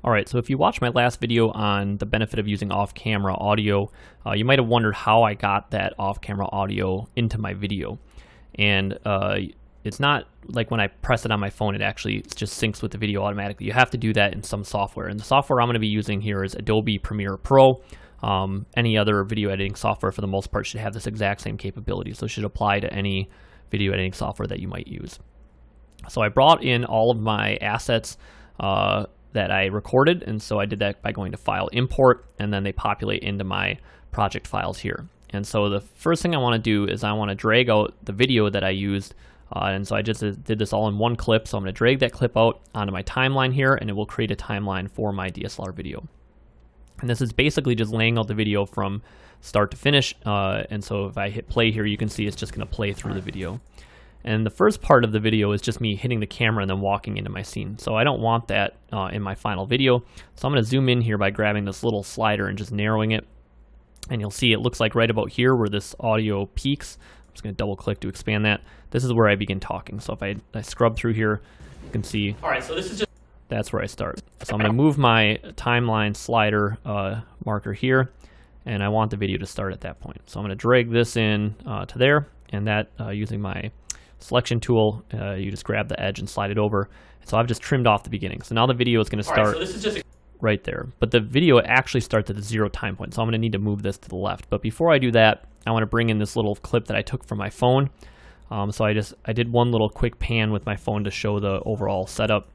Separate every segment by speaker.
Speaker 1: Alright, so if you watched my last video on the benefit of using off-camera audio, you might have wondered how I got that off-camera audio into my video. And it's not like when I press it on my phone, it actually just syncs with the video automatically. You have to do that in some software. And the software I'm going to be using here is Adobe Premiere Pro. Any other video editing software for the most part should have this exact same capability. So it should apply to any video editing software that you might use. So I brought in all of my assets that I recorded, and so I did that by going to File, Import, and then they populate into my project files here. And so the first thing I want to do is I want to drag out the video that I used, and so I just did this all in one clip. So I'm going to drag that clip out onto my timeline here, and it will create a timeline for my DSLR video. And this is basically just laying out the video from start to finish, and so if I hit play here, you can see it's just going to play through the video. And the first part of the video is just me hitting the camera and then walking into my scene. So I don't want that in my final video. So I'm going to zoom in here by grabbing this little slider and just narrowing it. And you'll see it looks like right about here where this audio peaks. I'm just going to double click to expand that. This is where I begin talking. So if I scrub through here, you can see. All right, so this is just, that's where I start. So I'm going to move my timeline slider marker here, and I want the video to start at that point. So I'm going to drag this in to there, and that using my selection tool, you just grab the edge and slide it over. So I've just trimmed off the beginning. So now the video is going to start so this is just right there. But the video actually starts at the 0 time point. So I'm going to need to move this to the left. But before I do that, I want to bring in this little clip that I took from my phone. So I did one little quick pan with my phone to show the overall setup.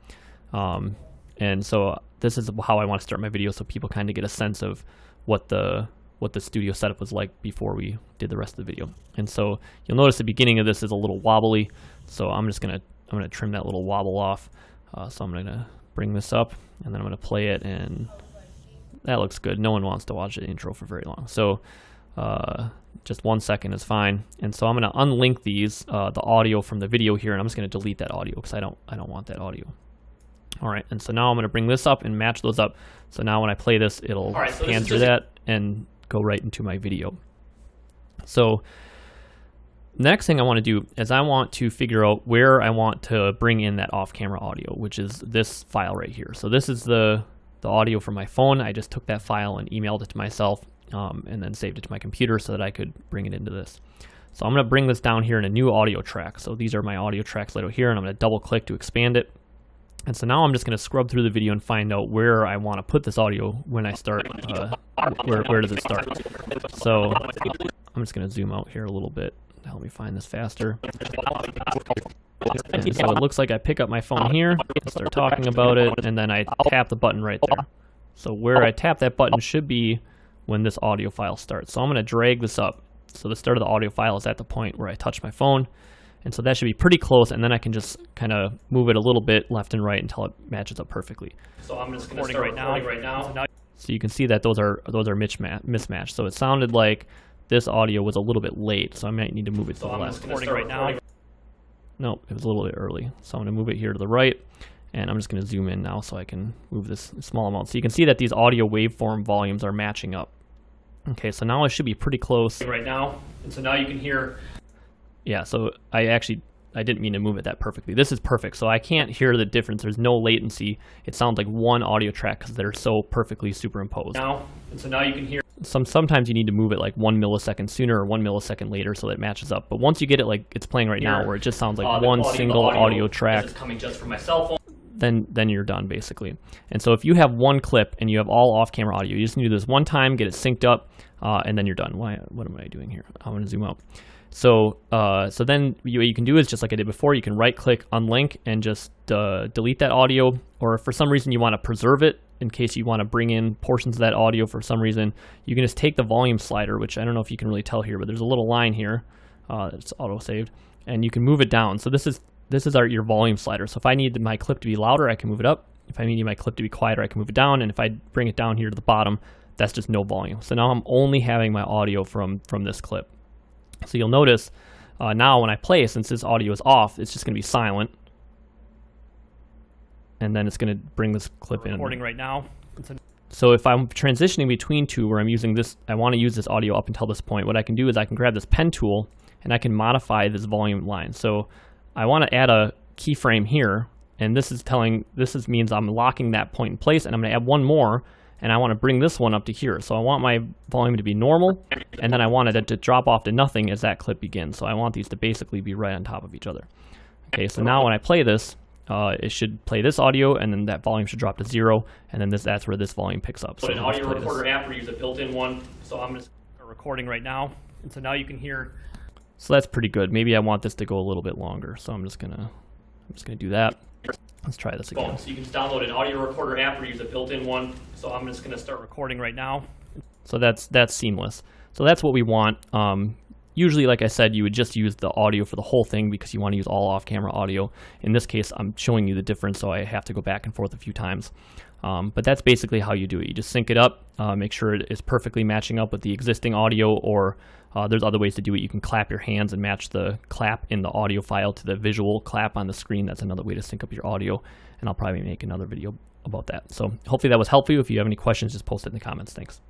Speaker 1: And so this is how I want to start my video, so people kind of get a sense of what the studio setup was like before we did the rest of the video. And so you'll notice the beginning of this is a little wobbly, so I'm gonna trim that little wobble off. So I'm gonna bring this up, and then I'm gonna play it, and that looks good. No one wants to watch the intro for very long, so just 1 second is fine. And so I'm gonna unlink these the audio from the video here, and I'm just gonna delete that audio because I don't want that audio. All right, and so now I'm gonna bring this up and match those up. So now when I play this, it'll pan through that and go right into my video. So next thing I want to do is I want to figure out where I want to bring in that off-camera audio, which is this file right here. So this is the audio from my phone. I just took that file and emailed it to myself and then saved it to my computer so that I could bring it into this. So I'm going to bring this down here in a new audio track. So these are my audio tracks laid out here, and I'm going to double click to expand it. And so now I'm just going to scrub through the video and find out where I want to put this audio when I start, where does it start. So I'm just going to zoom out here a little bit to help me find this faster. And so it looks like I pick up my phone here and start talking about it, and then I tap the button right there. So where I tap that button should be when this audio file starts. So I'm going to drag this up. So the start of the audio file is at the point where I touch my phone. And so that should be pretty close, and then I can just kind of move it a little bit left and right until it matches up perfectly. So I'm just going to start recording right now. So you can see that those are mismatched. So it sounded like this audio was a little bit late, so I might need to move it to the left. Recording right now. No, it was a little bit early. So I'm going to move it here to the right, and I'm just going to zoom in now so I can move this small amount. So you can see that these audio waveform volumes are matching up. Okay, so now it should be pretty close right now, and so now you can hear. Yeah, so I didn't mean to move it that perfectly. This is perfect, so I can't hear the difference. There's no latency. It sounds like one audio track because they're so perfectly superimposed. And so now you can hear. Sometimes you need to move it like 1 millisecond sooner or 1 millisecond later so that it matches up. But once you get it like it's playing right now, where it just sounds like one single audio track, is coming just from my cell phone, then you're done basically. And so if you have one clip and you have all off-camera audio, you just need to do this one time, get it synced up, and then you're done. What am I doing here? I'm going to zoom out. So then what you can do is just like I did before, you can right-click, unlink, and just delete that audio. Or if for some reason you want to preserve it, in case you want to bring in portions of that audio for some reason, you can just take the volume slider, which I don't know if you can really tell here, but there's a little line here that's auto-saved, and you can move it down. So this is your volume slider. So if I need my clip to be louder, I can move it up. If I need my clip to be quieter, I can move it down. And if I bring it down here to the bottom, that's just no volume. So now I'm only having my audio from this clip. So you'll notice now when I play, since this audio is off, it's just going to be silent. And then it's going to bring this clip in. Recording right now. So if I'm transitioning between two where I'm using this, I want to use this audio up until this point, what I can do is I can grab this pen tool and I can modify this volume line. So I want to add a keyframe here and this means I'm locking that point in place, and I'm going to add one more, and I want to bring this one up to here. So I want my volume to be normal, and then I wanted it to drop off to nothing as that clip begins. So I want these to basically be right on top of each other. Okay, so now when I play this, it should play this audio, and then that volume should drop to 0, and then that's where this volume picks up. So
Speaker 2: an audio recorder app, we use a built-in one, so I'm just recording right now, and so now you can hear.
Speaker 1: So that's pretty good. Maybe I want this to go a little bit longer, so I'm just gonna do that. Let's try this again.
Speaker 2: So you can just download an audio recorder app or use a built-in one. So I'm just gonna start recording right now.
Speaker 1: So that's seamless. So that's what we want. Usually, like I said, you would just use the audio for the whole thing because you want to use all off-camera audio. In this case, I'm showing you the difference, so I have to go back and forth a few times. But that's basically how you do it. You just sync it up, make sure it is perfectly matching up with the existing audio, or there's other ways to do it. You can clap your hands and match the clap in the audio file to the visual clap on the screen. That's another way to sync up your audio, and I'll probably make another video about that. So hopefully that was helpful. If you have any questions, just post it in the comments. Thanks.